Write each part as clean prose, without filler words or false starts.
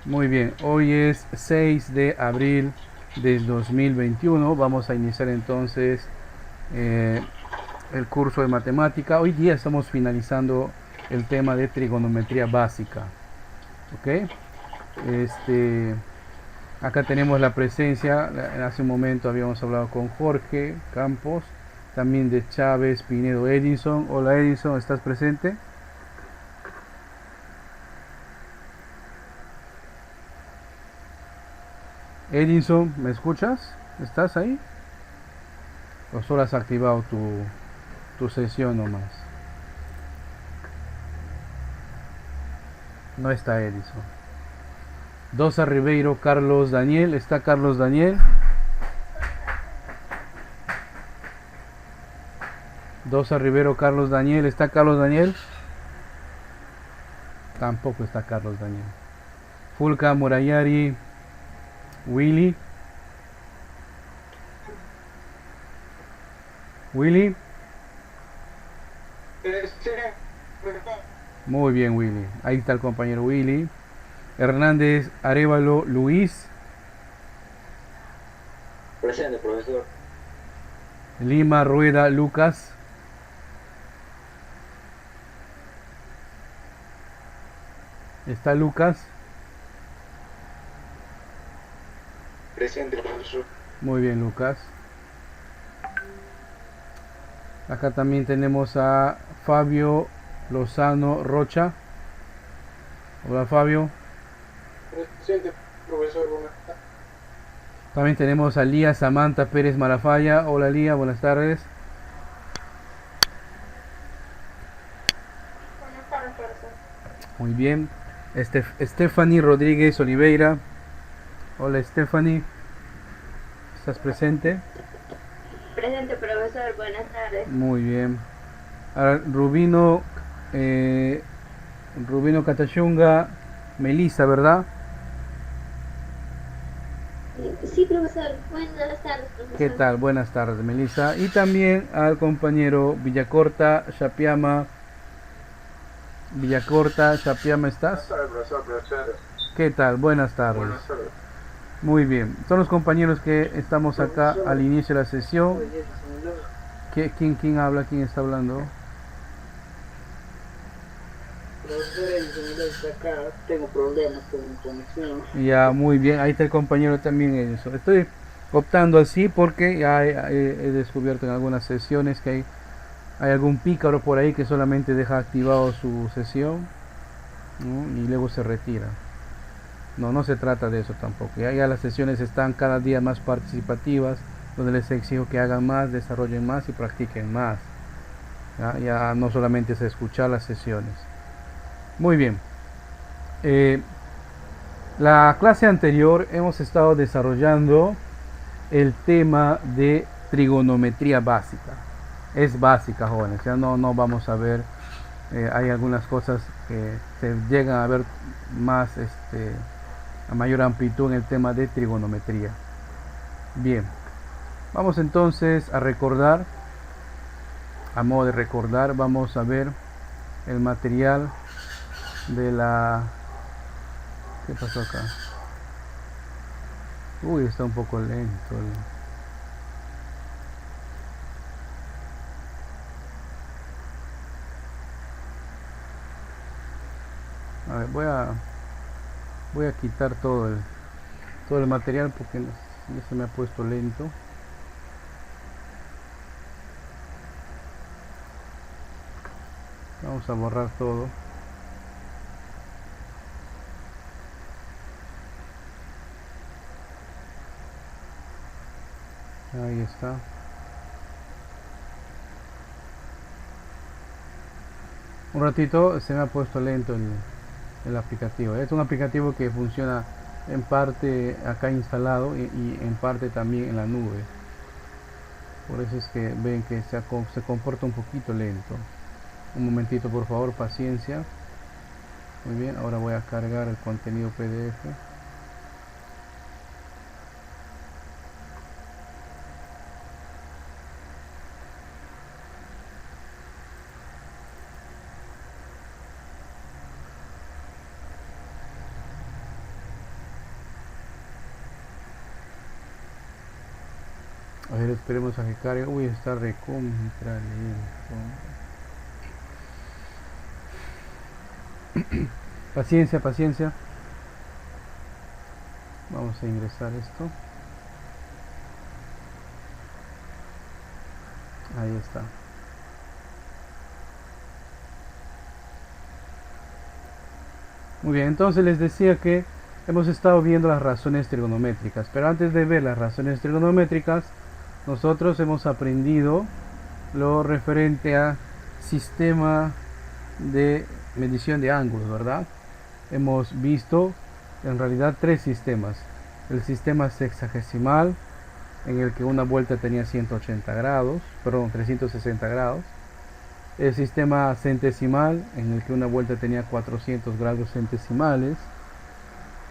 Muy bien, hoy es 6 de abril del 2021. Vamos a iniciar entonces eh, el curso de matemática. Hoy día estamos finalizando el tema de trigonometría básica. ¿Ok? Este, Acá tenemos la presencia, hace un momento habíamos hablado con Jorge Campos, también de Chávez Pinedo Edison. Hola Edison, ¿estás presente? Edison, ¿me escuchas? ¿Estás ahí? ¿O solo has activado tu sesión nomás? No está Edison. Dosa Ribeiro, Carlos Daniel. ¿Está Carlos Daniel? Dosa Rivero, Carlos Daniel. ¿Está Carlos Daniel? Tampoco está Carlos Daniel. Fulca Murayari, Willy. Willy. Muy bien, Willy. Ahí está el compañero Willy. Hernández Arevalo Luis. Presente, profesor. Lima Rueda Lucas. ¿Está Lucas? Presente, profesor. Muy bien, Lucas. Acá también tenemos a Fabio Lozano Rocha. Hola, Fabio. Presente, profesor. Buenas tardes. También tenemos a Lía Samantha Pérez Marafaya. Hola, Lía, buenas tardes. Buenas tardes, profesor. Muy bien. Stephanie Rodríguez Oliveira. Hola, Stephanie. ¿Estás presente? Presente, profesor. Buenas tardes. Muy bien. Ahora, eh, Rubino Catachunga Melissa, ¿verdad? Sí, profesor. Buenas tardes, ¿Qué profesor. tal? Buenas tardes, Melissa. Y también al compañero Villacorta Chapiama. Villacorta Chapiama, Buenas ¿estás? tardes, profesor. Presente. ¿Qué tal? Buenas tardes. Buenas tardes. Muy bien. Son los compañeros que estamos acá al Profesor, inicio de la sesión. hoy día es similar. ¿Quién habla? ¿Quién está hablando? Profesor, es similar. Acá tengo problemas con mi conexión. Ya, muy bien. Ahí está el compañero también. Eso. Estoy optando así porque ya he descubierto en algunas sesiones que hay algún pícaro por ahí que solamente deja activado su sesión, ¿no? Y luego se retira. No, no se trata de eso tampoco. Ya las sesiones están cada día más participativas, donde les exijo que hagan más, desarrollen más y practiquen más. Ya no solamente es escuchar las sesiones. Muy bien. Eh, la clase anterior hemos estado desarrollando el tema de trigonometría básica. Es básica, jóvenes. Ya no vamos a ver. Hay algunas cosas que se llegan a ver más a mayor amplitud en el tema de trigonometría. Bien, vamos entonces a recordar, a modo de recordar, vamos a ver el material de la... ¿Qué pasó acá? Uy, está un poco lento. A ver, voy a quitar todo el material porque ya se me ha puesto lento. Vamos a borrar todo. Ahí está. Un ratito se me ha puesto lento el aplicativo. Es un aplicativo que funciona en parte acá instalado y en parte también en la nube. Por eso es que ven que se comporta un poquito lento. Un momentito, por favor, paciencia. Muy bien, ahora voy a cargar el contenido PDF. A ver, esperemos a que cargue. Uy, está recontra lento. Paciencia, paciencia. Vamos a ingresar esto. Ahí está. Muy bien, entonces les decía que hemos estado viendo las razones trigonométricas, pero antes de ver las razones trigonométricas, nosotros hemos aprendido lo referente a sistema de medición de ángulos, ¿verdad? Hemos visto en realidad tres sistemas. El sistema sexagesimal, en el que una vuelta tenía 180 grados, perdón, 360 grados. El sistema centesimal, en el que una vuelta tenía 400 grados centesimales.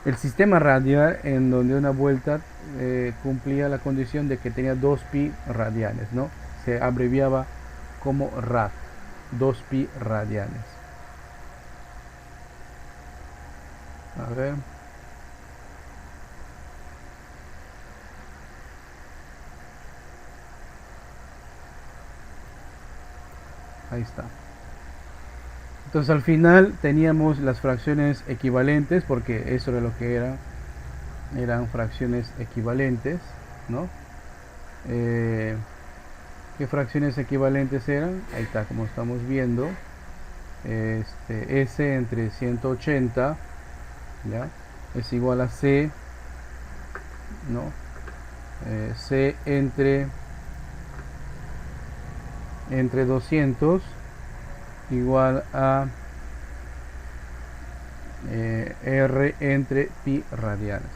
El sistema radial, en donde una vuelta cumplía la condición de que tenía 2pi radianes, ¿no? Se abreviaba como rad, 2pi radianes. A ver. Ahí está. Entonces al final teníamos las fracciones equivalentes, porque eso era lo que eran fracciones equivalentes, ¿no? ¿Qué fracciones equivalentes eran? Ahí está, como estamos viendo. S entre 180, ¿ya? Es igual a C, ¿no? C entre 200 igual a R entre pi radianes.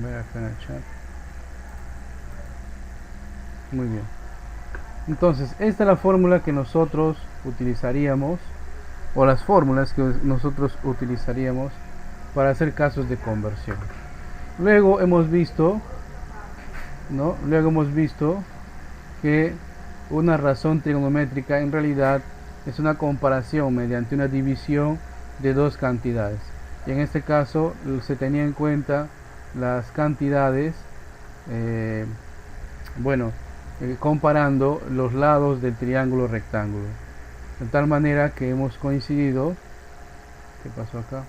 Ver acá en el chat. Muy bien. Entonces, esta es la fórmula que nosotros utilizaríamos, o las fórmulas que nosotros utilizaríamos para hacer casos de conversión. Luego hemos visto, ¿no? Luego hemos visto que una razón trigonométrica en realidad es una comparación mediante una división de dos cantidades, y en este caso se tenía en cuenta las cantidades comparando los lados del triángulo rectángulo, de tal manera que hemos coincidido. ¿Qué pasó acá?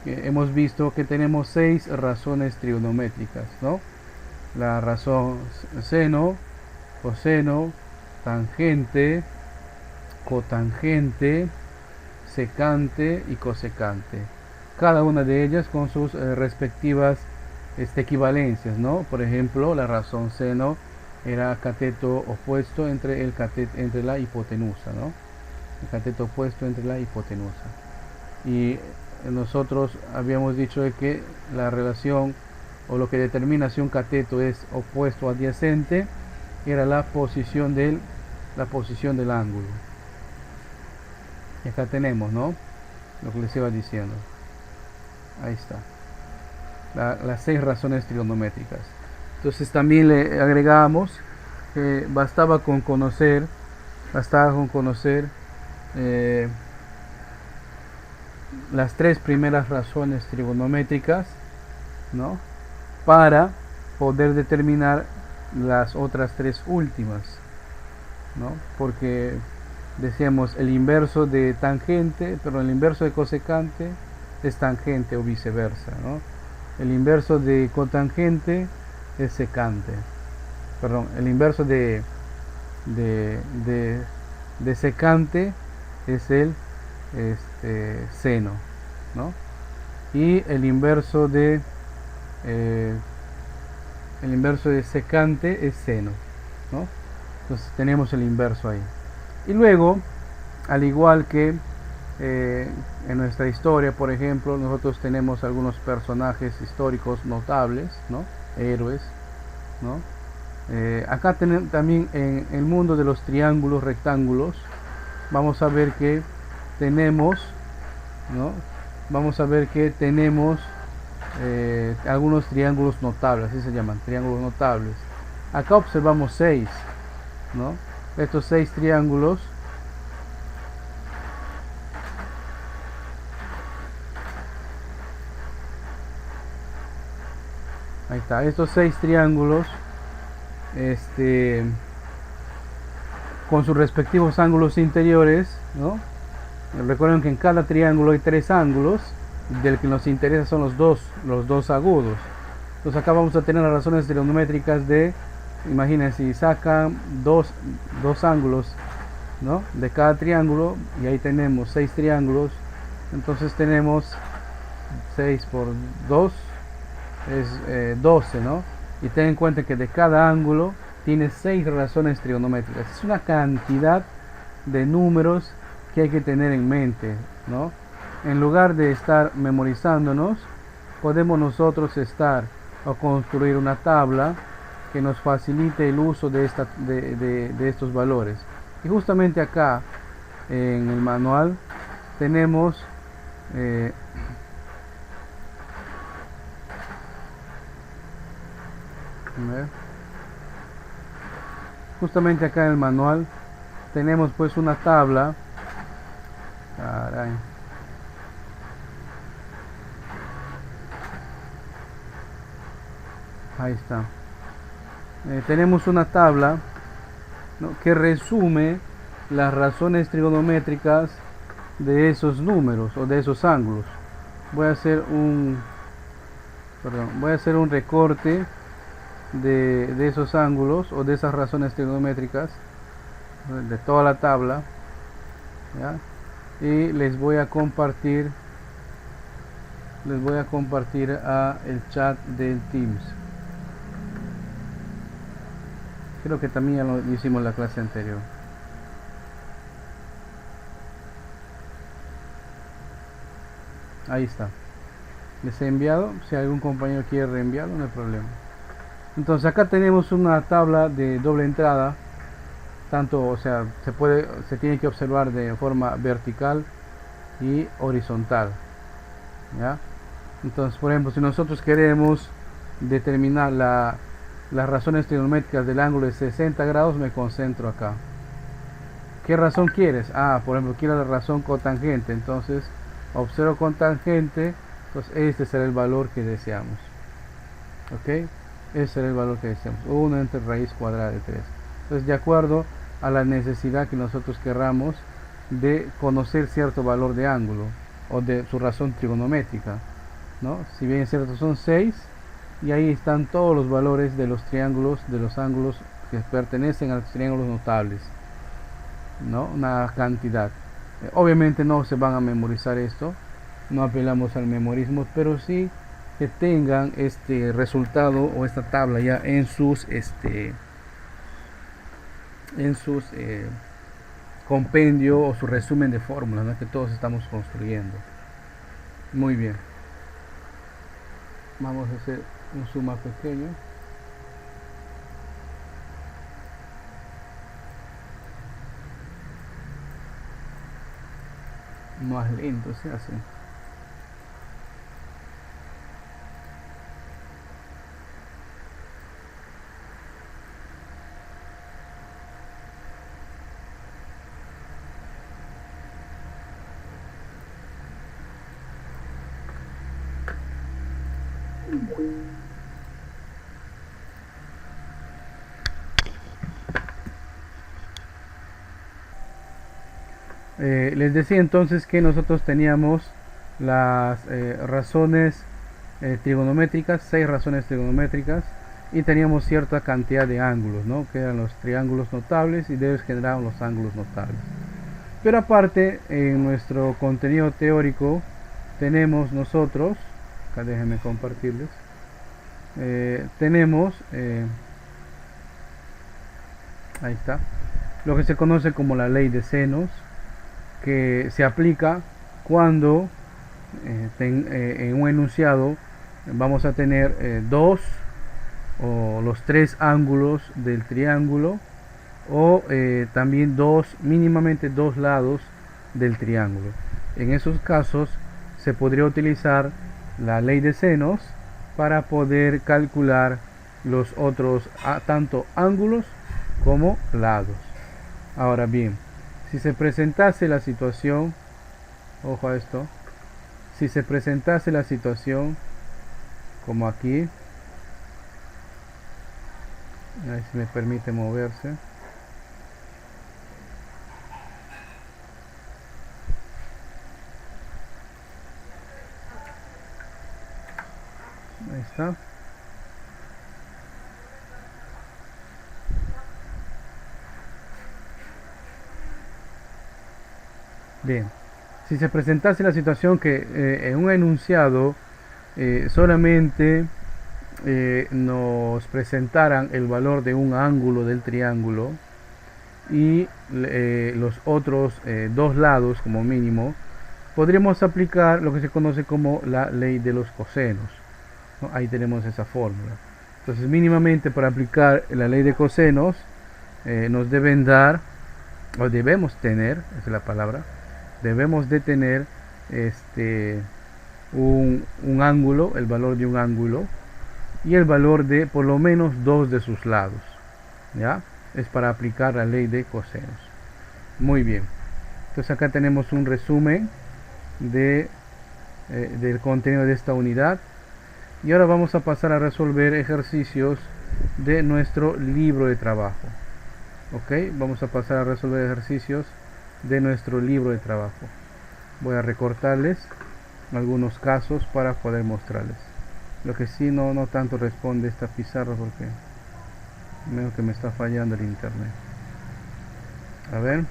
Hemos visto que tenemos 6 razones trigonométricas, ¿no? La razón seno, coseno, tangente, cotangente, secante y cosecante. Cada una de ellas con sus respectivas equivalencias, ¿no? Por ejemplo, la razón seno era cateto opuesto entre la hipotenusa, ¿no? El cateto opuesto entre la hipotenusa. Y nosotros habíamos dicho de que la relación, o lo que determina si un cateto es opuesto o adyacente, era la posición del ángulo. Y acá tenemos, ¿no? Lo que les iba diciendo. Ahí está. Las 6 razones trigonométricas. Entonces también le agregamos que bastaba con conocer las 3 primeras razones trigonométricas, ¿no? Para poder determinar las otras 3 últimas, ¿no? Porque decíamos el inverso de tangente, pero el inverso de cosecante es tangente o viceversa, ¿no? El inverso de cotangente es secante. Perdón, el inverso de secante es el seno, ¿no? Y el inverso de secante es seno, ¿no? Entonces tenemos el inverso ahí. Y luego, al igual que en nuestra historia, por ejemplo, nosotros tenemos algunos personajes históricos notables, ¿no? Héroes, ¿no? Acá también en el mundo de los triángulos rectángulos vamos a ver que tenemos, ¿no? Vamos a ver que tenemos algunos triángulos notables, así se llaman, triángulos notables. Acá observamos 6, ¿no? Estos 6 triángulos Ahí está, estos 6 triángulos, con sus respectivos ángulos interiores, ¿no? Recuerden que en cada triángulo hay 3 ángulos, del que nos interesa son los dos agudos. Entonces acá vamos a tener las razones trigonométricas de, imagínense, si sacan dos ángulos, ¿no?, de cada triángulo, y ahí tenemos 6 triángulos, entonces tenemos 6 por 2 es 12, ¿no? Y ten en cuenta que de cada ángulo tiene 6 razones trigonométricas. Es una cantidad de números que hay que tener en mente, ¿no? En lugar de estar memorizándonos, podemos nosotros estar o construir una tabla que nos facilite el uso de estos valores. Y justamente acá en el manual tenemos justamente acá en el manual tenemos pues una tabla. Caray. Ahí está. Tenemos una tabla, ¿no?, que resume las razones trigonométricas de esos números o de esos ángulos. Voy a hacer un recorte de esos ángulos o de esas razones trigonométricas de toda la tabla, ¿ya? Y les voy a compartir a el chat del Teams. Creo que también ya lo hicimos en la clase anterior. Ahí está. Les he enviado. Si algún compañero quiere reenviarlo, no hay problema. Entonces acá tenemos una tabla de doble entrada. Tanto, o sea, se tiene que observar de forma vertical y horizontal, ¿ya? Entonces, por ejemplo, si nosotros queremos determinar las razones trigonométricas del ángulo de 60 grados, me concentro acá. ¿Qué razón quieres? Por ejemplo, quiero la razón cotangente. Entonces, observo cotangente. Entonces, este será el valor que deseamos. ¿Ok? Ese será el valor que deseamos. 1 entre raíz cuadrada de 3. Entonces, de acuerdo a la necesidad que nosotros querramos de conocer cierto valor de ángulo o de su razón trigonométrica, ¿no? Si bien es cierto, son 6, y ahí están todos los valores de los triángulos, de los ángulos que pertenecen a los triángulos notables, ¿no? Una cantidad. Obviamente no se van a memorizar esto, no apelamos al memorismo, pero sí que tengan este resultado o esta tabla ya en sus compendio o su resumen de fórmulas, ¿no?, que todos estamos construyendo. Muy bien, vamos a hacer un suma pequeño. Más lento se hace. Les decía entonces que nosotros teníamos las razones trigonométricas, 6 razones trigonométricas, y teníamos cierta cantidad de ángulos, ¿no?, que eran los triángulos notables, y de ellos generaban los ángulos notables. Pero aparte, en nuestro contenido teórico tenemos nosotros, acá déjenme compartirles, tenemos ahí está, lo que se conoce como la ley de senos, que se aplica cuando en un enunciado vamos a tener 2 o los 3 ángulos del triángulo, o también mínimamente 2 lados del triángulo. En esos casos se podría utilizar la ley de senos para poder calcular los otros tanto ángulos como lados. Ahora bien, si se presentase la situación, ojo a esto, si se presentase la situación como aquí, A ver si me permite moverse. Ahí está. Bien. Si se presentase la situación que en un enunciado solamente nos presentaran el valor de un ángulo del triángulo y los otros dos lados como mínimo, podríamos aplicar lo que se conoce como la ley de los cosenos, ¿no? Ahí tenemos esa fórmula. Entonces mínimamente para aplicar la ley de cosenos nos deben dar, o debemos tener, esa es la palabra, debemos de tener un ángulo, el valor de un ángulo y el valor de por lo menos dos de sus lados. ¿Ya? Es para aplicar la ley de cosenos. Muy bien. Entonces acá tenemos un resumen del contenido de esta unidad. Y ahora vamos a pasar a resolver ejercicios de nuestro libro de trabajo. Ok, vamos a pasar a resolver ejercicios de nuestro libro de trabajo. Voy a recortarles algunos casos para poder mostrarles. Lo que sí no tanto responde esta pizarra porque veo que me está fallando el internet. A ver.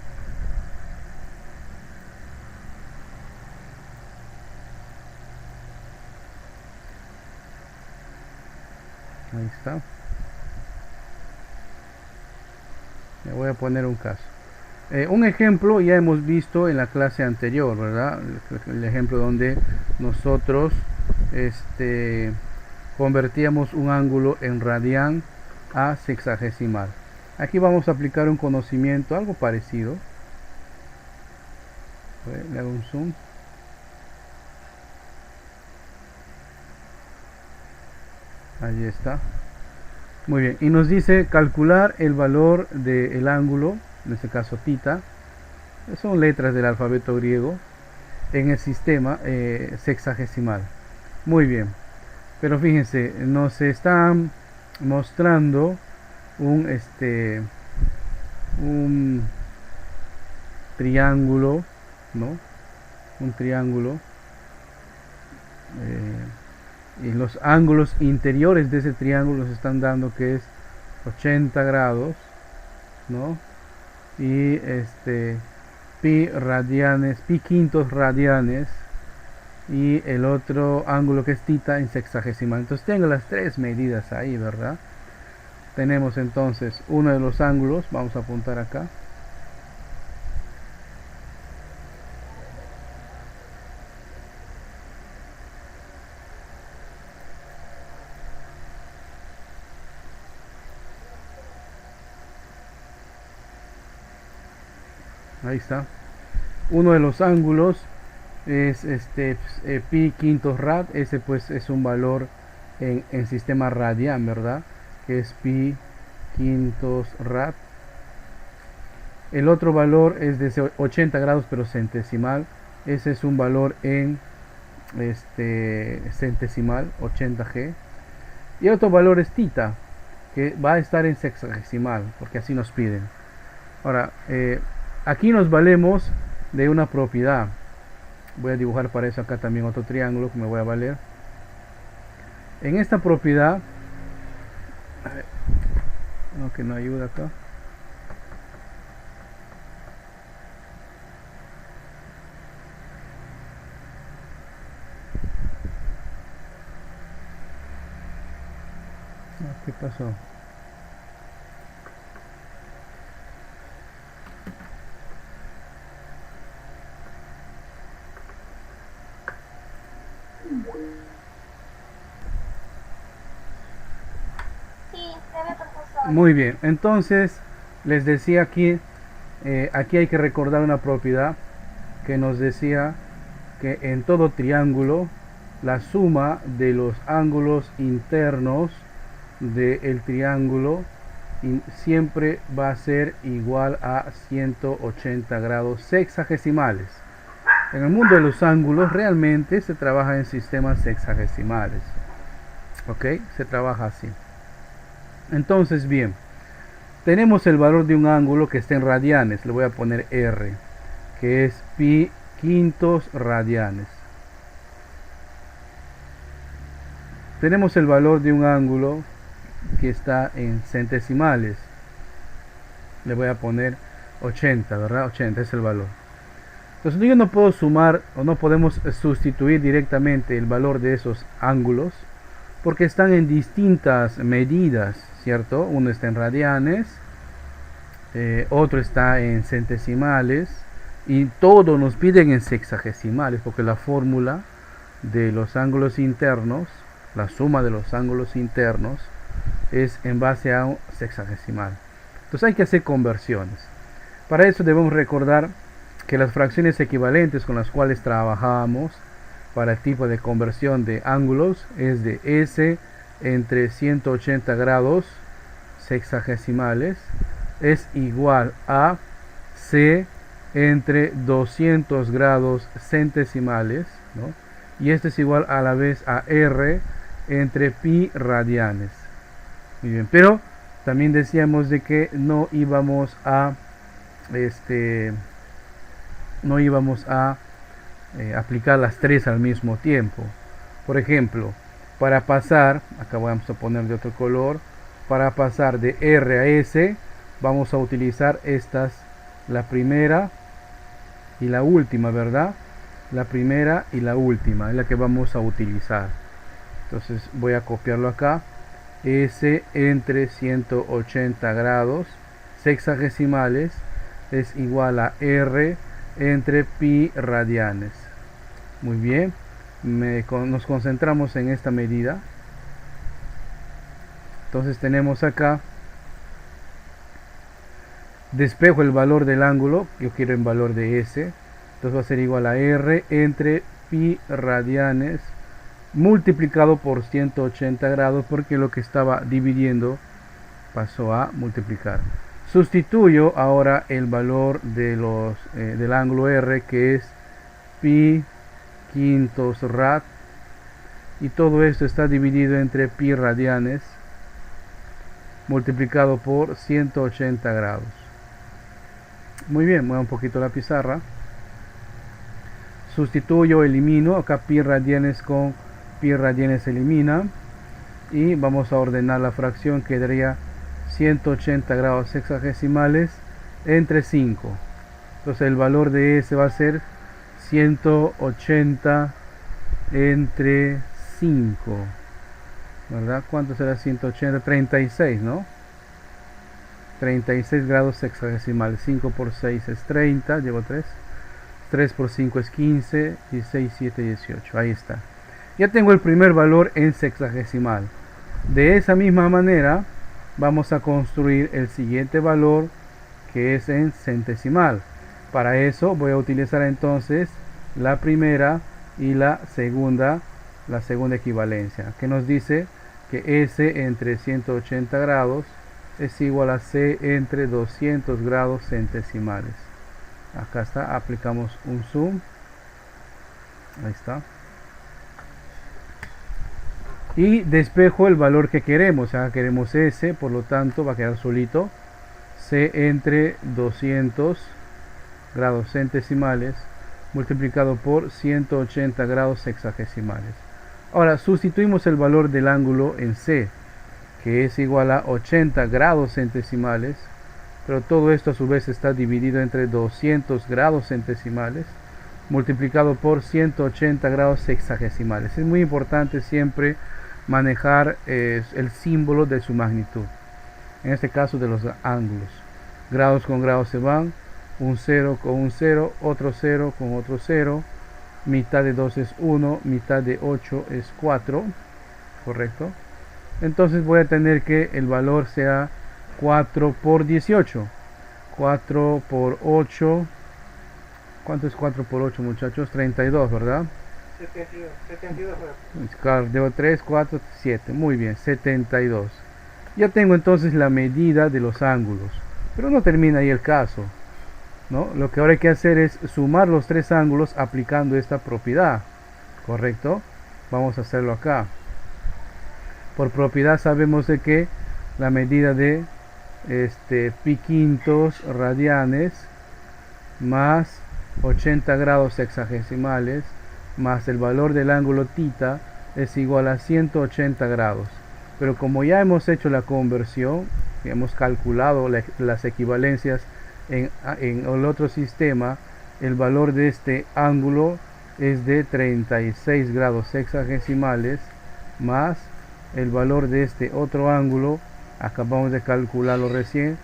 Ahí está. Le voy a poner un caso. Un ejemplo ya hemos visto en la clase anterior, ¿verdad? El ejemplo donde nosotros convertíamos un ángulo en radián a sexagesimal. Aquí vamos a aplicar un conocimiento algo parecido. A ver, le hago un zoom. Allí está. Muy bien, y nos dice calcular el valor del ángulo, en este caso θ, son letras del alfabeto griego, en el sistema sexagesimal. Muy bien, pero fíjense, nos están mostrando un triángulo, ¿no? Un triángulo. Y los ángulos interiores de ese triángulo nos están dando que es 80 grados, ¿no? Y pi radianes, pi quintos radianes, y el otro ángulo que es θ en sexagesimal. Entonces tengo las tres medidas ahí, ¿verdad? Tenemos entonces uno de los ángulos, vamos a apuntar acá. Ahí está. Uno de los ángulos es pi quintos rad. Ese pues es un valor en sistema radian, ¿verdad? Que es pi quintos rad. El otro valor es de 80 grados pero centesimal. Ese es un valor en centesimal, 80G. Y otro valor es θ, que va a estar en sexagesimal, porque así nos piden. Ahora, aquí nos valemos de una propiedad. Voy a dibujar para eso acá también otro triángulo que me voy a valer. En esta propiedad, no, que no ayuda acá. ¿Qué pasó? Muy bien, entonces les decía aquí, aquí hay que recordar una propiedad que nos decía que en todo triángulo la suma de los ángulos internos del triángulo siempre va a ser igual a 180 grados sexagesimales. En el mundo de los ángulos realmente se trabaja en sistemas sexagesimales. ¿Ok? Se trabaja así. Entonces, bien, tenemos el valor de un ángulo que está en radianes. Le voy a poner R, que es pi quintos radianes. Tenemos el valor de un ángulo que está en centesimales. Le voy a poner 80, ¿verdad? 80 es el valor. Entonces yo no puedo sumar o no podemos sustituir directamente el valor de esos ángulos porque están en distintas medidas, ¿cierto? Uno está en radianes, otro está en centesimales y todo nos piden en sexagesimales porque la fórmula de los ángulos internos, la suma de los ángulos internos es en base a un sexagesimal. Entonces hay que hacer conversiones. Para eso debemos recordar que las fracciones equivalentes con las cuales trabajamos para el tipo de conversión de ángulos es de S entre 180 grados sexagesimales es igual a C entre 200 grados centesimales, ¿no? Y este es igual a la vez a R entre pi radianes. Muy bien, pero también decíamos de que no íbamos a aplicar las tres al mismo tiempo. Por ejemplo, para pasar, acá vamos a poner de otro color, para pasar de R a S vamos a utilizar estas, la primera y la última, ¿verdad? La primera y la última es la que vamos a utilizar. Entonces voy a copiarlo acá. S entre 180 grados sexagesimales es igual a R entre pi radianes. Muy bien, nos concentramos en esta medida. Entonces tenemos acá, despejo el valor del ángulo, yo quiero en valor de S, entonces va a ser igual a R entre pi radianes multiplicado por 180 grados porque lo que estaba dividiendo pasó a multiplicar. Sustituyo ahora el valor de del ángulo R, que es pi quintos rad, y todo esto está dividido entre pi radianes multiplicado por 180 grados. Muy bien, muevo un poquito la pizarra. Sustituyo, elimino, acá pi radianes con pi radianes elimina y vamos a ordenar la fracción, quedaría 180 grados sexagesimales entre 5. Entonces el valor de S va a ser 180 entre 5, ¿verdad? ¿Cuánto será 180? 36, ¿no? 36 grados sexagesimales. 5 por 6 es 30, llevo 3. 3 por 5 es 15, 16, 7, 18. Ahí está. Ya tengo el primer valor en sexagesimal. De esa misma manera vamos a construir el siguiente valor, que es en centesimal. Para eso voy a utilizar entonces la primera y la segunda equivalencia, que nos dice que S entre 180 grados es igual a C entre 200 grados centesimales. Acá está, aplicamos un zoom. Ahí está. Y despejo el valor que queremos. Acá queremos S, por lo tanto va a quedar solito. C entre 200 grados centesimales multiplicado por 180 grados sexagesimales. Ahora sustituimos el valor del ángulo en C, que es igual a 80 grados centesimales, pero todo esto a su vez está dividido entre 200 grados centesimales multiplicado por 180 grados sexagesimales. Es muy importante siempre manejar el símbolo de su magnitud, en este caso de los ángulos. Grados con grados se van, un 0 con un 0, otro 0 con otro 0, mitad de 2 es 1, mitad de 8 es 4, correcto. Entonces voy a tener que el valor sea 4 por 18, 4 por 8, ¿cuánto es 4 por 8, muchachos? 32, ¿verdad? 72. Claro, debo 3, 4, 7, muy bien, 72. Ya tengo entonces la medida de los ángulos, pero no termina ahí el caso, ¿no? Lo que ahora hay que hacer es sumar los tres ángulos aplicando esta propiedad, ¿correcto? Vamos a hacerlo acá. Por propiedad sabemos de que la medida de pi quintos radianes más 80 grados sexagesimales más el valor del ángulo theta es igual a 180 grados. Pero como ya hemos hecho la conversión, hemos calculado las equivalencias en el otro sistema, el valor de este ángulo es de 36 grados sexagesimales más el valor de este otro ángulo, acabamos de calcularlo recién,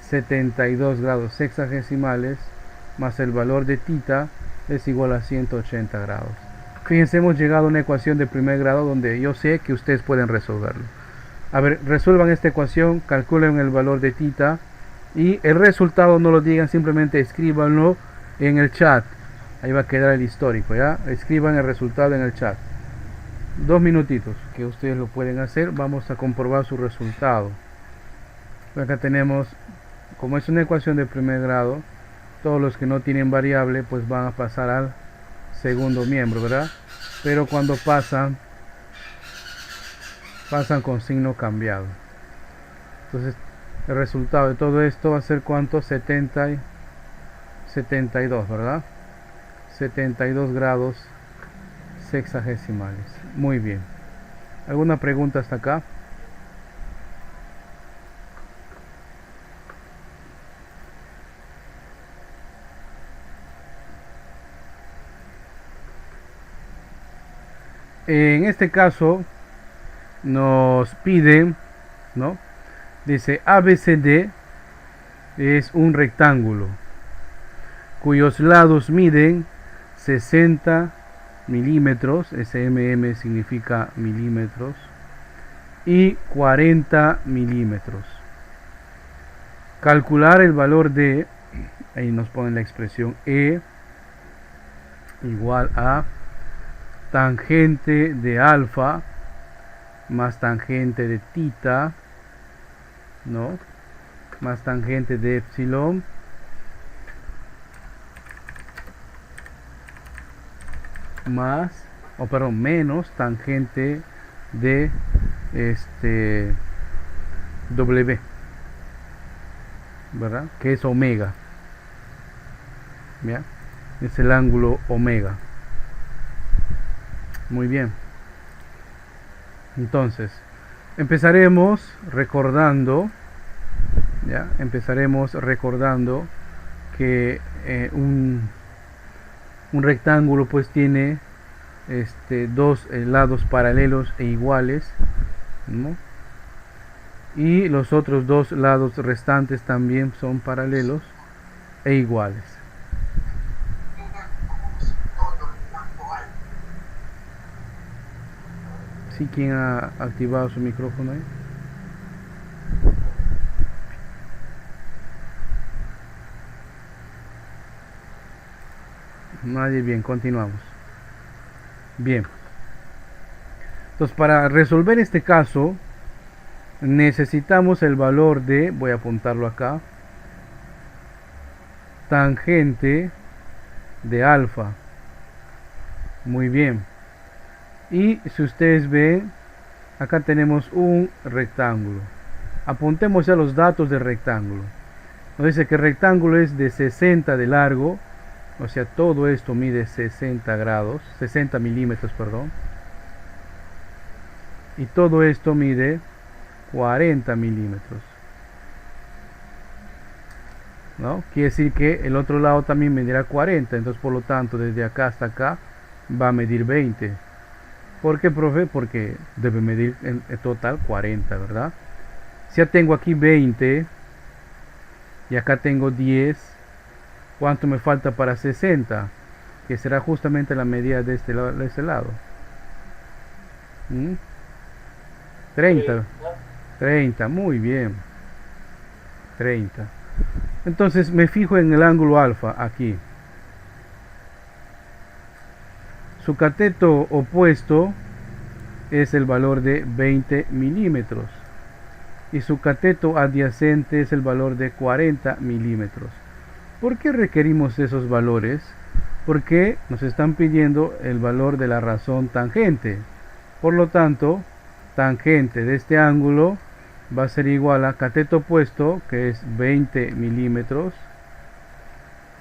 72 grados sexagesimales más el valor de theta es igual a 180 grados. Fíjense, hemos llegado a una ecuación de primer grado donde yo sé que ustedes pueden resolverlo. A ver, resuelvan esta ecuación, calculen el valor de theta y el resultado no lo digan, simplemente escríbanlo en el chat. Ahí va a quedar el histórico, ¿ya? Escriban el resultado en el chat. 2 minutitos que ustedes lo pueden hacer. Vamos a comprobar su resultado. Acá tenemos, como es una ecuación de primer grado, todos los que no tienen variable pues van a pasar al segundo miembro, ¿verdad? Pero cuando pasan con signo cambiado. Entonces el resultado de todo esto va a ser ¿cuánto? 72, ¿verdad? 72 grados sexagesimales. Muy bien. ¿Alguna pregunta hasta acá? En este caso nos piden, ¿no? Dice ABCD es un rectángulo cuyos lados miden 60 milímetros, SMM significa milímetros, y 40 milímetros. Calcular el valor de, ahí nos ponen la expresión E igual a tangente de alfa más tangente de theta, ¿no? Más tangente de epsilon menos tangente de W, ¿verdad? Que es omega. ¿Ya? Es el ángulo omega. Muy bien. Entonces, empezaremos recordando, ¿ya? Empezaremos recordando que un rectángulo pues tiene dos lados paralelos e iguales, ¿no? Y los otros dos lados restantes también son paralelos e iguales. ¿Sí? ¿Quién ha activado su micrófono ahí? Nadie. Bien, continuamos. Bien. Entonces, para resolver este caso necesitamos el valor de, voy a apuntarlo acá, tangente de alfa. Muy bien. Y si ustedes ven, acá tenemos un rectángulo. Apuntemos ya los datos del rectángulo. Nos dice que el rectángulo es de 60 de largo, o sea, todo esto mide 60 milímetros, perdón. Y todo esto mide 40 milímetros. ¿No? Quiere decir que el otro lado también medirá 40, entonces por lo tanto desde acá hasta acá va a medir 20. ¿Por qué, profe? Porque debe medir en total 40, ¿verdad? Si ya tengo aquí 20 y acá tengo 10, ¿cuánto me falta para 60? Que será justamente la medida de este lado. 30, muy bien. 30. Entonces me fijo en el ángulo alfa aquí. Su cateto opuesto es el valor de 20 milímetros y su cateto adyacente es el valor de 40 milímetros. ¿Por qué requerimos esos valores? Porque nos están pidiendo el valor de la razón tangente. Por lo tanto, tangente de este ángulo va a ser igual a cateto opuesto, que es 20 milímetros,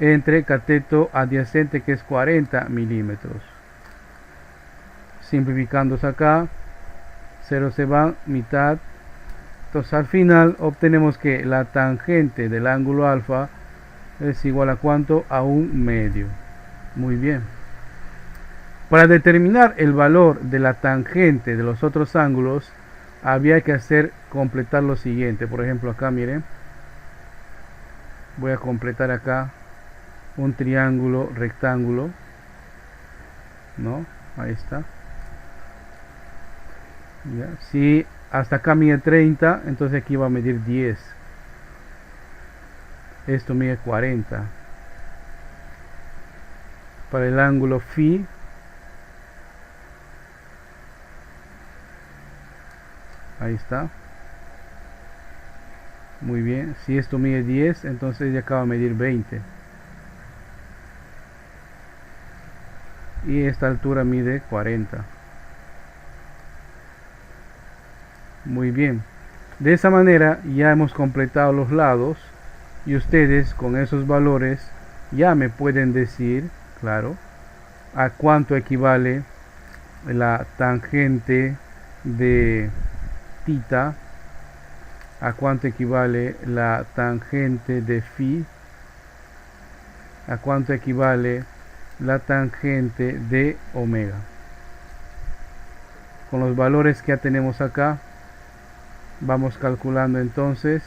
entre cateto adyacente, que es 40 milímetros. Simplificándose acá, 0 se va, mitad. Entonces al final obtenemos que la tangente del ángulo alfa es igual a ¿cuánto? A 1/2. Muy bien. Para determinar el valor de la tangente de los otros ángulos, había que completar lo siguiente. Por ejemplo, acá miren, voy a completar acá un triángulo rectángulo, ¿no? Ahí está. ¿Ya? Si hasta acá mide 30, entonces aquí va a medir 10. Esto mide 40. Para el ángulo phi, ahí está. Muy bien. Si esto mide 10, entonces ya acaba de medir 20. Y esta altura mide 40. Muy bien. De esa manera ya hemos completado los lados. Y ustedes con esos valores ya me pueden decir, claro, a cuánto equivale la tangente de tita, a cuánto equivale la tangente de phi, a cuánto equivale la tangente de omega. Con los valores que ya tenemos acá, vamos calculando entonces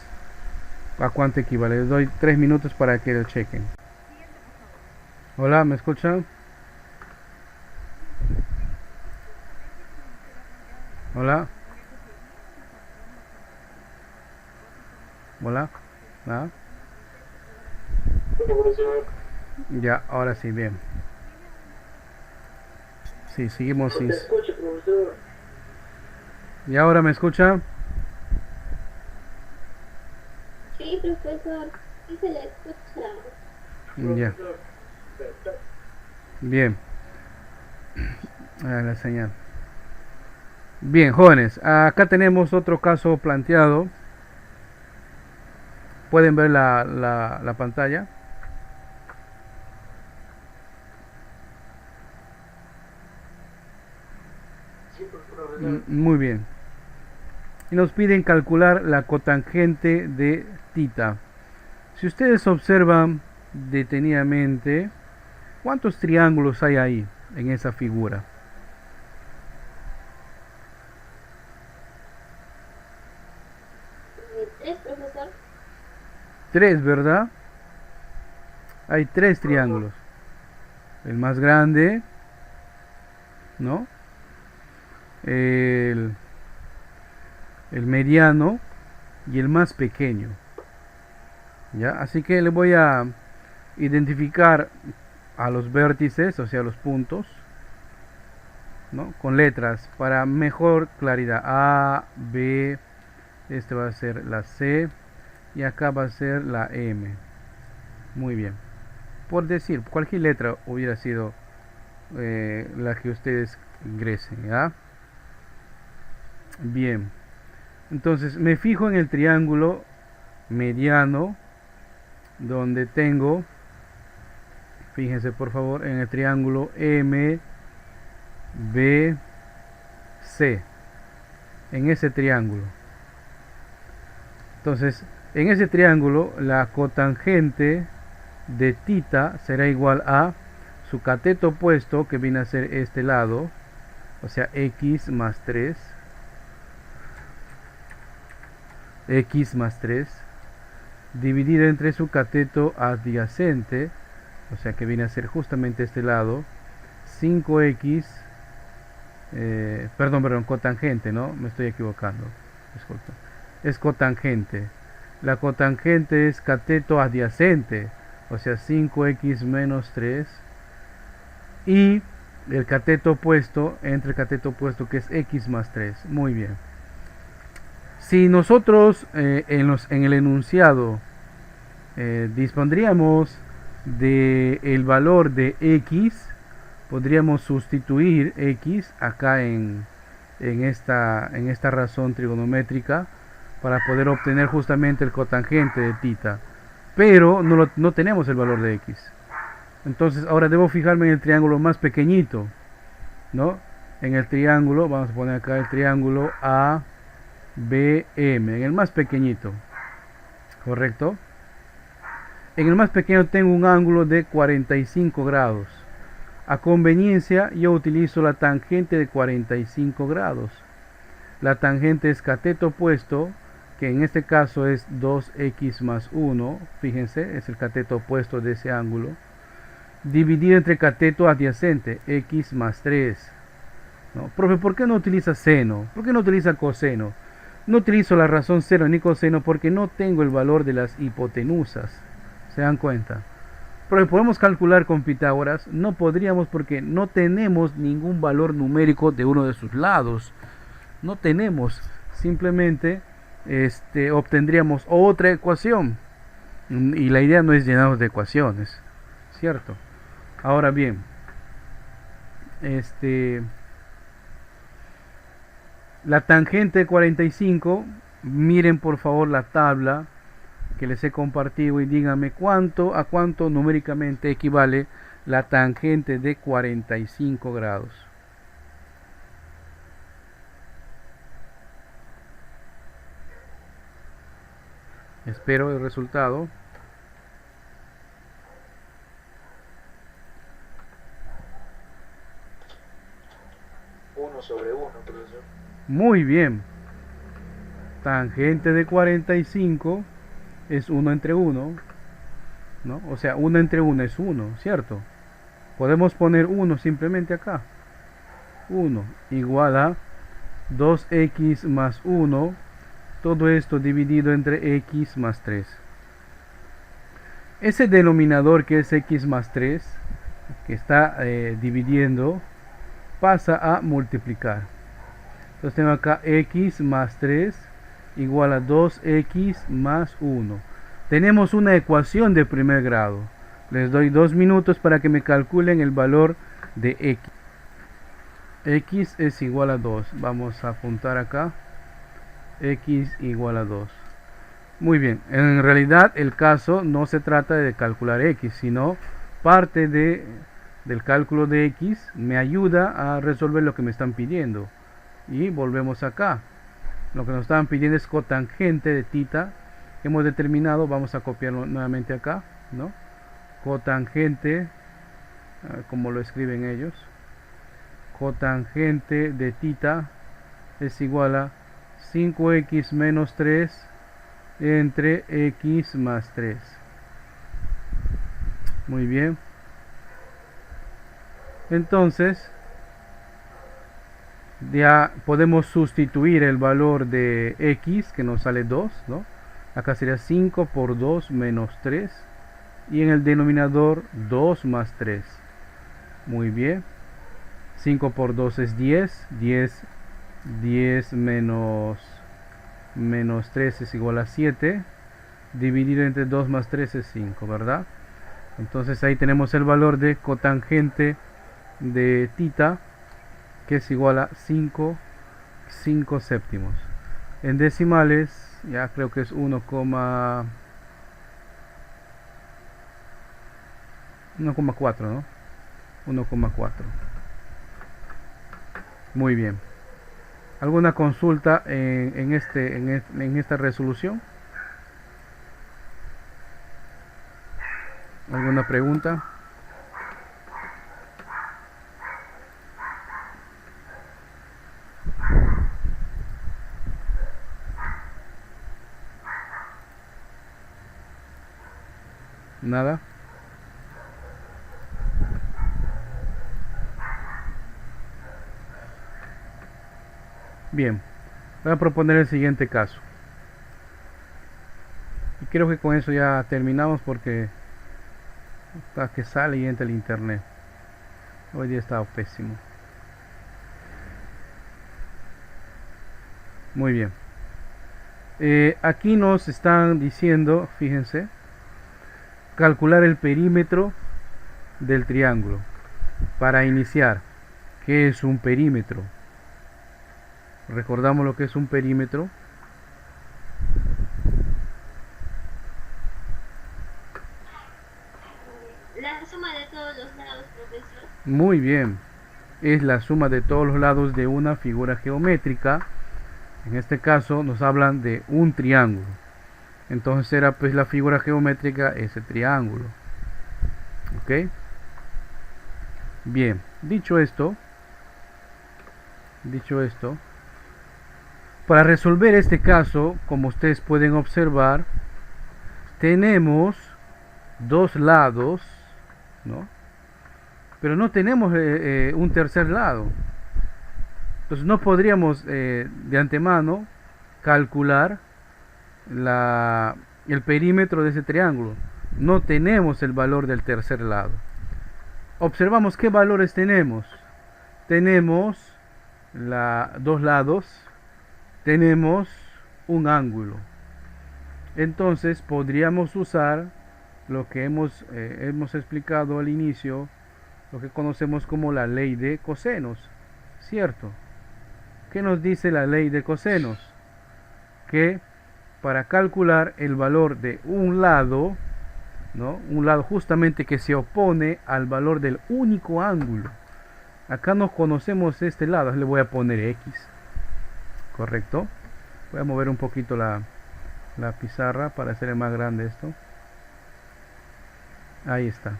a cuánto equivale. Les doy 3 minutos para que lo chequen. Hola, ¿me escuchan? Hola. Hola. ¿Nada? Ya, ahora sí, bien. Sí, seguimos sin... escucho, profesor. ¿Y ahora me escucha? Sí, profesor. Sí se le escucha. Ya. Bien. La señal. Bien, jóvenes. Acá tenemos otro caso planteado. ¿Pueden ver la pantalla? Muy bien. Y nos piden calcular la cotangente de tita. Si ustedes observan detenidamente, ¿cuántos triángulos hay ahí en esa figura? ¿Tres, profesor? 3, ¿verdad? Hay 3 triángulos. El más grande, ¿no? El mediano y el más pequeño. ¿Ya? Así que le voy a identificar a los vértices, o sea, los puntos, ¿no? Con letras para mejor claridad. A, B, este va a ser la C y acá va a ser la M. Muy bien. Por decir, cualquier letra hubiera sido la que ustedes ingresen, ¿ya? Bien. Entonces me fijo en el triángulo mediano, donde tengo, fíjense por favor, en el triángulo M, B, C. En ese triángulo. Entonces, en ese triángulo, la cotangente de tita será igual a su cateto opuesto, que viene a ser este lado, o sea, x más 3. X más 3 dividido entre su cateto adyacente, o sea que viene a ser justamente este lado, 5x, perdón, cotangente, ¿no? Me estoy equivocando, disculpa. Es cotangente. La cotangente es cateto adyacente, o sea 5x menos 3, y el cateto opuesto, entre el cateto opuesto, que es x más 3. Muy bien. Si nosotros en el enunciado dispondríamos del valor de x, podríamos sustituir x acá en esta razón trigonométrica para poder obtener justamente el cotangente de θ, pero no tenemos el valor de x. Entonces ahora debo fijarme en el triángulo más pequeñito, ¿no? En el triángulo, vamos a poner acá el triángulo ABM, en el más pequeñito, ¿correcto? En el más pequeño tengo un ángulo de 45 grados. A conveniencia yo utilizo la tangente de 45 grados. La tangente es cateto opuesto, que en este caso es 2x más 1, fíjense, es el cateto opuesto de ese ángulo, dividido entre cateto adyacente, x más 3. ¿No? Profe, ¿por qué no utiliza seno? ¿Por qué no utiliza coseno? No utilizo la razón seno ni coseno porque no tengo el valor de las hipotenusas. ¿Se dan cuenta? Pero podemos calcular con Pitágoras, no podríamos porque no tenemos ningún valor numérico de uno de sus lados. No tenemos, simplemente obtendríamos otra ecuación. Y la idea no es llenarnos de ecuaciones, ¿cierto? Ahora bien, la tangente de 45, miren por favor la tabla que les he compartido y díganme a cuánto numéricamente equivale la tangente de 45 grados. Espero el resultado. Sobre 1, profesor. Muy bien. Tangente de 45 es 1 entre 1, ¿no? O sea, 1 entre 1 es 1, ¿cierto? Podemos poner 1 simplemente acá. 1 igual a 2x más 1, todo esto dividido entre x más 3. Ese denominador que es x más 3, que está dividiendo, pasa a multiplicar. Entonces tengo acá x más 3 igual a 2x más 1. Tenemos una ecuación de primer grado. Les doy 2 minutos para que me calculen el valor de x. X es igual a 2. Vamos a apuntar acá. X igual a 2. Muy bien. En realidad el caso no se trata de calcular x, sino parte del cálculo de x me ayuda a resolver lo que me están pidiendo. Y volvemos acá. Lo que nos estaban pidiendo es cotangente de θ. Hemos determinado, vamos a copiarlo nuevamente acá, ¿no? Cotangente, como lo escriben ellos, cotangente de θ es igual a 5x menos 3 entre x más 3. Muy bien. Entonces ya podemos sustituir el valor de x, que nos sale 2, ¿no? Acá sería 5 por 2 menos 3, y en el denominador 2 más 3. Muy bien. 5 por 2 es 10, 10 menos 3 es igual a 7, dividido entre 2 más 3 es 5, ¿verdad? Entonces ahí tenemos el valor de cotangente de θ, que es igual a 5 séptimos. En decimales ya creo que es 1,4, ¿no? 1,4. Muy bien. ¿Alguna consulta en esta resolución? ¿Alguna pregunta? Nada. Bien, voy a proponer el siguiente caso. Y creo que con eso ya terminamos porque hasta que sale y entra el internet. Hoy día está pésimo. Muy bien. Aquí nos están diciendo, fíjense, calcular el perímetro del triángulo. Para iniciar, ¿qué es un perímetro? Recordamos lo que es un perímetro. suma de todos los lados, profesor. Muy bien. Es la suma de todos los lados de una figura geométrica. En este caso nos hablan de un triángulo. Entonces será pues la figura geométrica ese triángulo. ¿Ok? Bien, dicho esto, para resolver este caso, como ustedes pueden observar, tenemos dos lados, ¿no? Pero no tenemos un tercer lado. Entonces no podríamos de antemano calcular el perímetro de ese triángulo. No tenemos el valor del tercer lado. Observamos qué valores tenemos. Tenemos dos lados, tenemos un ángulo. Entonces podríamos usar lo que hemos explicado al inicio, lo que conocemos como la ley de cosenos, ¿cierto? ¿Qué nos dice la ley de cosenos? Que para calcular el valor de un lado, ¿no? Un lado justamente que se opone al valor del único ángulo. Acá no conocemos este lado, le voy a poner X, ¿correcto? Voy a mover un poquito la pizarra para hacer más grande esto. Ahí está.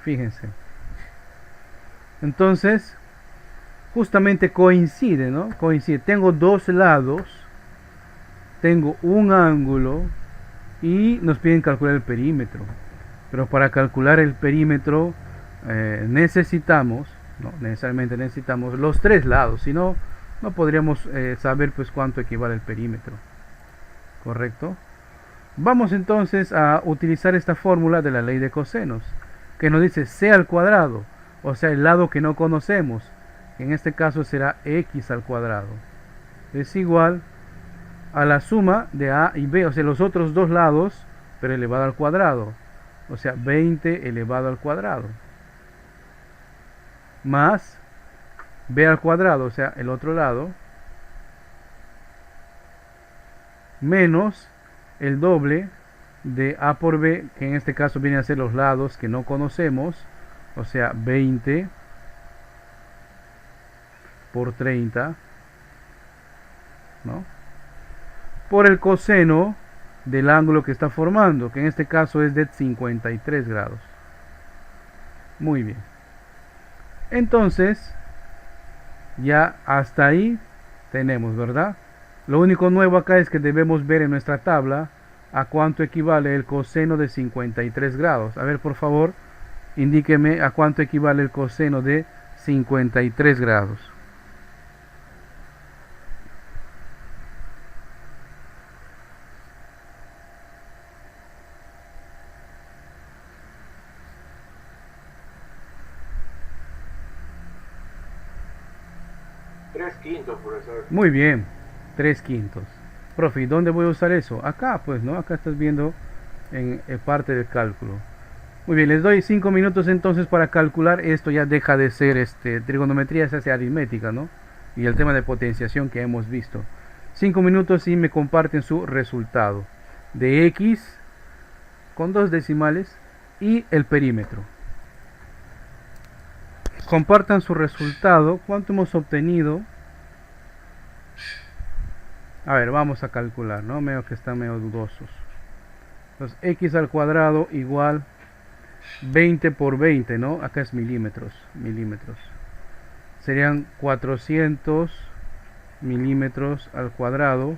Fíjense. Entonces, justamente coincide, ¿no? Coincide. Tengo dos lados, tengo un ángulo y nos piden calcular el perímetro. Pero para calcular el perímetro necesitamos, no necesariamente necesitamos los tres lados, si no, no podríamos saber pues cuánto equivale el perímetro. ¿Correcto? Vamos entonces a utilizar esta fórmula de la ley de cosenos, que nos dice c al cuadrado, o sea el lado que no conocemos, que en este caso será x al cuadrado, es igual a la suma de a y b, o sea los otros dos lados, pero elevado al cuadrado, o sea 20 elevado al cuadrado, más b al cuadrado, o sea el otro lado, menos el doble de a por b, que en este caso viene a ser los lados que no conocemos, o sea 20 por 30, ¿no? Por el coseno del ángulo que está formando, que en este caso es de 53 grados. Muy bien. Entonces, ya hasta ahí tenemos, ¿verdad? Lo único nuevo acá es que debemos ver en nuestra tabla a cuánto equivale el coseno de 53 grados. A ver, por favor, indíqueme a cuánto equivale el coseno de 53 grados. Tres quintos, profesor. Muy bien, 3/5. Profe, ¿y dónde voy a usar eso? Acá, pues, ¿no? Acá estás viendo en parte del cálculo. Muy bien, les doy 5 minutos entonces para calcular. Esto ya deja de ser trigonometría, se hace aritmética, ¿no? Y el tema de potenciación que hemos visto. 5 minutos y me comparten su resultado de X con 2 decimales y el perímetro. Compartan su resultado. ¿Cuánto hemos obtenido? A ver, vamos a calcular, ¿no? Veo que están medio dudosos. Entonces, x al cuadrado igual 20 por 20, ¿no? Acá es milímetros. Serían 400 milímetros al cuadrado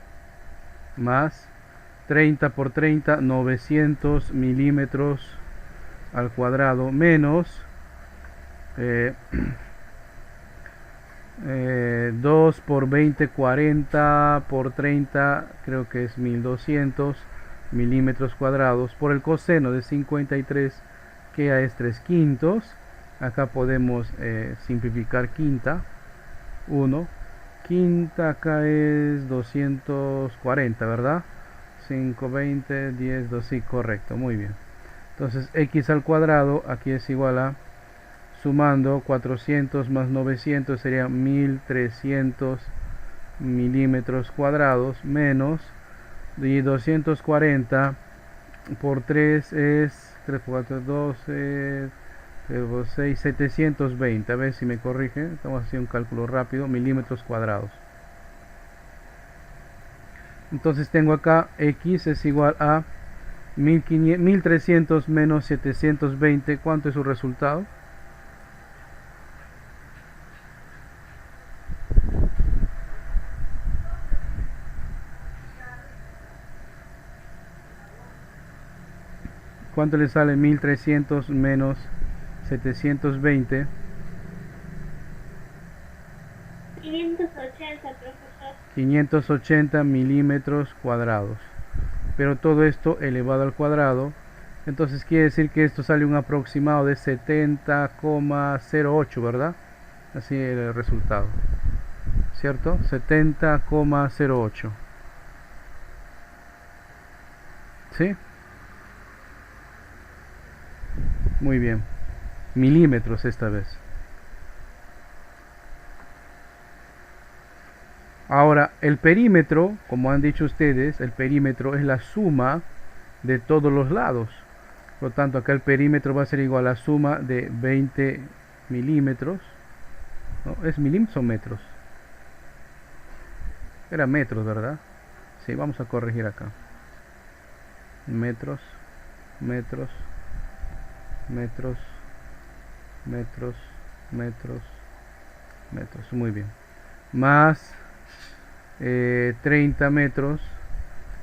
más 30 por 30, 900 milímetros al cuadrado menos 2 por 20, 40 por 30, creo que es 1200 milímetros cuadrados por el coseno de 53, que ya es 3/5. Acá podemos simplificar quinta, 1 quinta, acá es 240, ¿verdad? 5, 20, 10, 2, sí, correcto, muy bien. Entonces x al cuadrado aquí es igual a, sumando 400 más 900 sería 1300 milímetros cuadrados menos, y 240 por 3 es 3 por 4, 12, 3 por 6, 720. A ver si me corrige. Estamos haciendo un cálculo rápido. Milímetros cuadrados. Entonces tengo acá X es igual a 1300 menos 720. ¿Cuánto es su resultado? ¿Cuánto le sale 1300 menos 720? 580, profesor. 580 milímetros cuadrados. Pero todo esto elevado al cuadrado. Entonces quiere decir que esto sale un aproximado de 70,08, ¿verdad? Así el resultado. ¿Cierto? 70,08. ¿Sí? Muy bien. Milímetros esta vez. Ahora, el perímetro, como han dicho ustedes, el perímetro es la suma de todos los lados. Por lo tanto, acá el perímetro va a ser igual a la suma de 20 milímetros. ¿No? ¿Es milímetros o metros? Era metros, ¿verdad? Sí, vamos a corregir acá. Metros, metros, metros, metros, metros, metros. Muy bien. Más 30 metros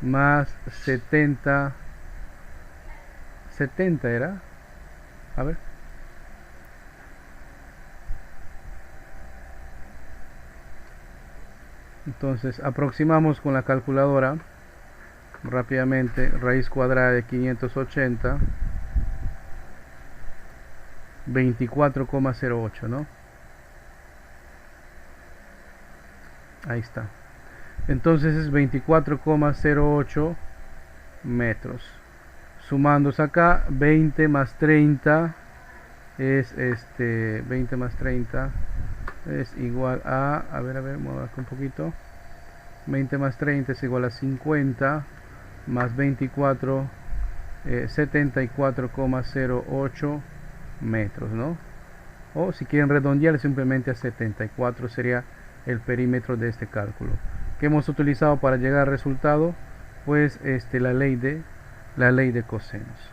más 70 era, a ver, entonces aproximamos con la calculadora rápidamente. Raíz cuadrada de 580, 24,08, ¿no? Ahí está. Entonces es 24,08 metros. Sumándose acá, 20 más 30 es 20 más 30 es igual a ver, muevo acá un poquito. 20 más 30 es igual a 50 más 24, 74,08 metros, ¿no? O si quieren redondear simplemente a 74 sería el perímetro de este cálculo que hemos utilizado para llegar al resultado, pues la ley de cosenos.